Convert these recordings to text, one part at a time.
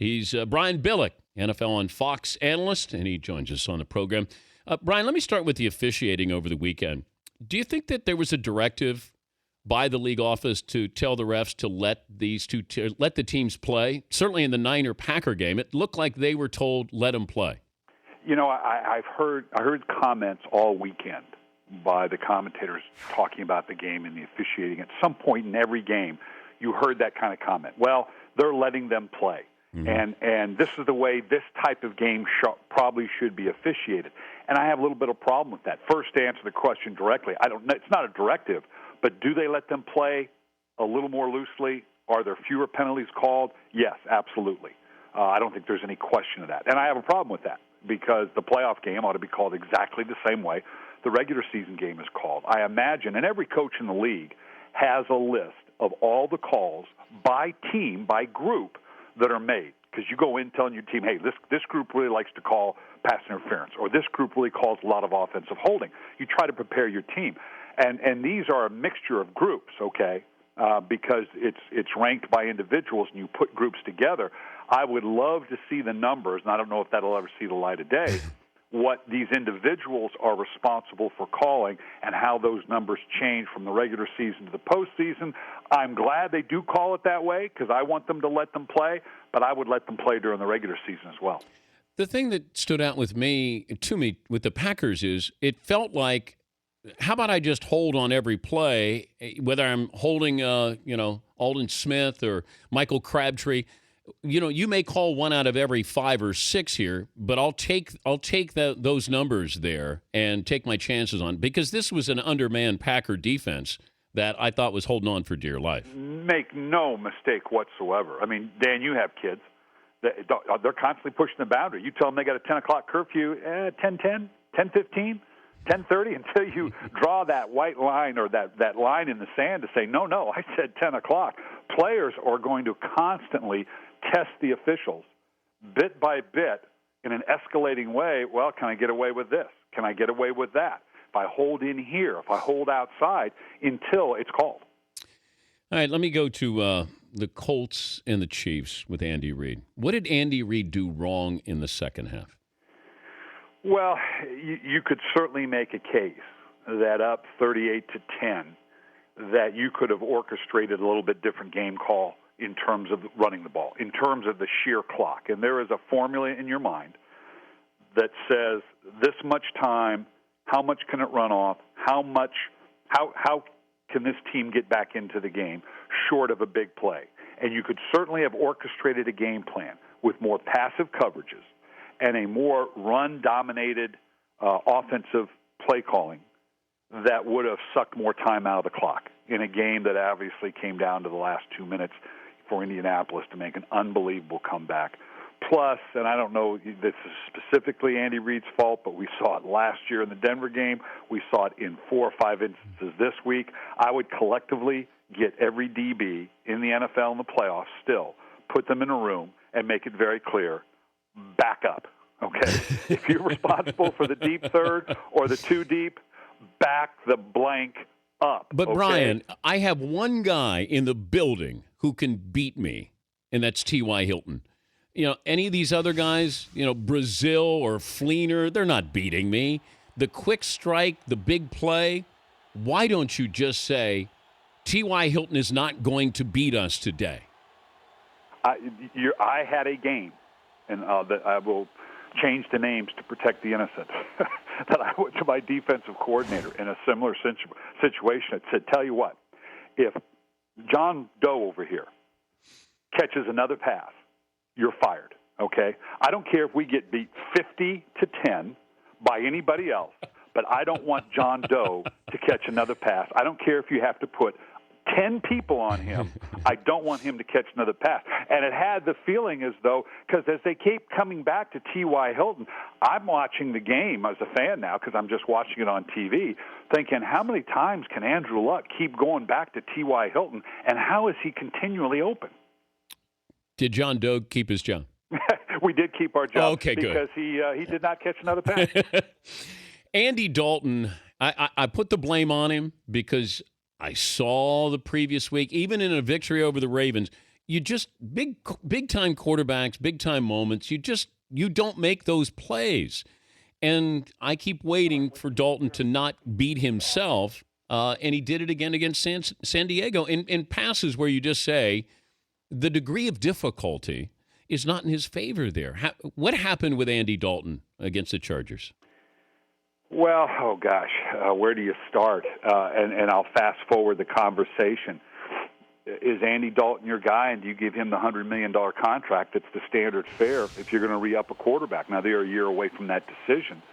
He's Brian Billick, NFL on Fox analyst, and he joins us on the program. Brian, let me start with the officiating over the weekend. Do you think that there was a directive by the league office to tell the refs to let let the teams play? Certainly in the Niner-Packer game, it looked like they were told, let them play. You know, I heard comments all weekend by the commentators talking about the game and the officiating. At some point in every game, you heard that kind of comment. Well, they're letting them play. Mm-hmm. And this is the way this type of game probably should be officiated. And I have a little bit of problem with that. First, to answer the question directly, I don't know. It's not a directive, but do they let them play a little more loosely? Are there fewer penalties called? Yes, absolutely. I don't think there's any question of that. And I have a problem with that because the playoff game ought to be called exactly the same way the regular season game is called. I imagine, and every coach in the league has a list of all the calls by team, by group, that are made. Because you go in telling your team, hey, this group really likes to call pass interference, or this group really calls a lot of offensive holding. You try to prepare your team. And these are a mixture of groups, okay, because it's ranked by individuals, and you put groups together. I would love to see the numbers, and I don't know if that'll ever see the light of day, what these individuals are responsible for calling and how those numbers change from the regular season to the postseason. I'm glad they do call it that way because I want them to let them play, but I would let them play during the regular season as well. The thing that stood out to me with the Packers is it felt like, how about I just hold on every play, whether I'm holding, Aldon Smith or Michael Crabtree. You know, you may call one out of every 5 or 6 here, but I'll take those numbers there and take my chances on, because this was an undermanned Packer defense that I thought was holding on for dear life. Make no mistake whatsoever. I mean, Dan, you have kids. They're constantly pushing the boundary. You tell them they got a 10 o'clock curfew, 10:10, 10:15, 10:30, until you draw that white line or that line in the sand to say, no, I said 10 o'clock. Players are going to constantly test the officials bit by bit in an escalating way. Well, can I get away with this? Can I get away with that? If I hold in here, if I hold outside, until it's called. All right, let me go to the Colts and the Chiefs with Andy Reid. What did Andy Reid do wrong in the second half? Well, you could certainly make a case that up 38-10, that you could have orchestrated a little bit different game call in terms of running the ball, in terms of the sheer clock. And there is a formula in your mind that says this much time, how much can it run off, how can this team get back into the game short of a big play. And you could certainly have orchestrated a game plan with more passive coverages and a more run-dominated offensive play calling that would have sucked more time out of the clock in a game that obviously came down to the last 2 minutes for Indianapolis to make an unbelievable comeback. Plus, and I don't know this is specifically Andy Reid's fault, but we saw it last year in the Denver game. We saw it in 4 or 5 instances this week. I would collectively get every DB in the NFL in the playoffs still, put them in a room, and make it very clear, back up, okay? If you're responsible for the deep third or the 2 deep, back the blank up. But, okay? Brian, I have one guy in the building who can beat me, and that's T.Y. Hilton. You know, any of these other guys, Brazil or Fleener, they're not beating me. The quick strike, the big play, why don't you just say, T.Y. Hilton is not going to beat us today? I had a game, and that I will change the names to protect the innocent, that I went to my defensive coordinator in a similar situation and said, tell you what, if John Doe over here catches another pass, you're fired, okay? I don't care if we get beat 50-10 by anybody else, but I don't want John Doe to catch another pass. I don't care if you have to put 10 people on him. I don't want him to catch another pass. And it had the feeling as though, because as they keep coming back to T.Y. Hilton, I'm watching the game as a fan now because I'm just watching it on TV, thinking how many times can Andrew Luck keep going back to T.Y. Hilton, and how is he continually open? Did John Doe keep his job? We did keep our job. Okay, because good. he did not catch another pass. Andy Dalton, I put the blame on him because I saw the previous week, even in a victory over the Ravens, you just big time quarterbacks, big time moments. You don't make those plays, and I keep waiting for Dalton to not beat himself, and he did it again against San Diego in passes where you just say the degree of difficulty is not in his favor there. What happened with Andy Dalton against the Chargers? Well, oh gosh, where do you start? And I'll fast forward the conversation. Is Andy Dalton your guy, and do you give him the $100 million contract that's the standard fare if you're going to re-up a quarterback? Now, they're a year away from that decision,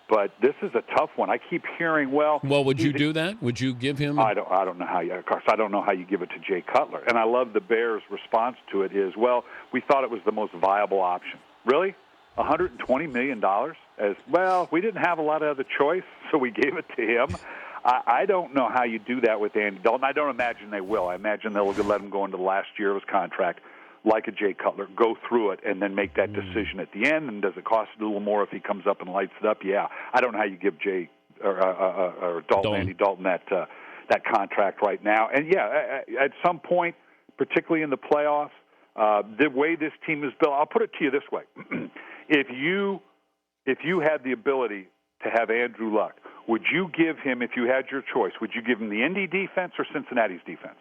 but this is a tough one. I keep hearing, well, would you do that? Would you give him? I don't know how you. Of course, I don't know how you give it to Jay Cutler. And I love the Bears' response to it is, well, we thought it was the most viable option. Really? $120 million? As well, we didn't have a lot of other choice, so we gave it to him. I don't know how you do that with Andy Dalton. I don't imagine they will. I imagine they'll let him go into the last year of his contract like a Jay Cutler, go through it, and then make that decision at the end. And does it cost a little more if he comes up and lights it up? Yeah. I don't know how you give Jay or Andy Dalton that contract right now. And, yeah, at some point, particularly in the playoffs, the way this team is built, I'll put it to you this way. If you had the ability to have Andrew Luck, would you give him, if you had your choice, would you give him the Indy defense or Cincinnati's defense?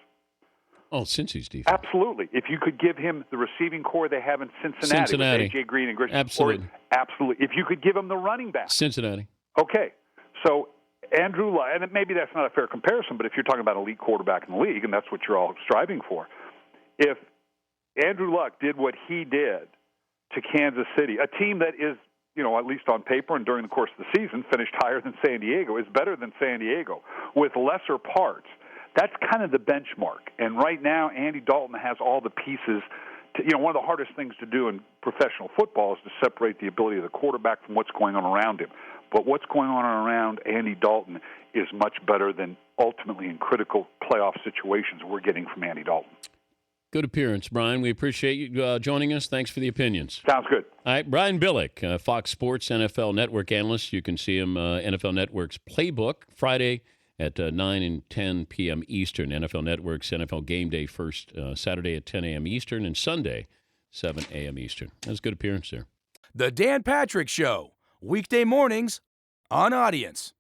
Oh, Cincy's defense. Absolutely. If you could give him the receiving core they have in Cincinnati. With A.J. Green and Grisham. Absolutely. Absolutely. If you could give him the running back. Cincinnati. Okay. So Andrew Luck, and maybe that's not a fair comparison, but if you're talking about an elite quarterback in the league, and that's what you're all striving for, if Andrew Luck did what he did to Kansas City, a team that is, at least on paper and during the course of the season, finished higher than San Diego, is better than San Diego, with lesser parts. That's kind of the benchmark. And right now, Andy Dalton has all the pieces. One of the hardest things to do in professional football is to separate the ability of the quarterback from what's going on around him. But what's going on around Andy Dalton is much better than ultimately in critical playoff situations we're getting from Andy Dalton. Good appearance, Brian. We appreciate you joining us. Thanks for the opinions. Sounds good. All right, Brian Billick, Fox Sports NFL Network analyst. You can see him NFL Network's Playbook Friday at 9 and 10 p.m. Eastern. NFL Network's NFL Game Day first Saturday at 10 a.m. Eastern and Sunday 7 a.m. Eastern. That was a good appearance there. The Dan Patrick Show, weekday mornings on Audience.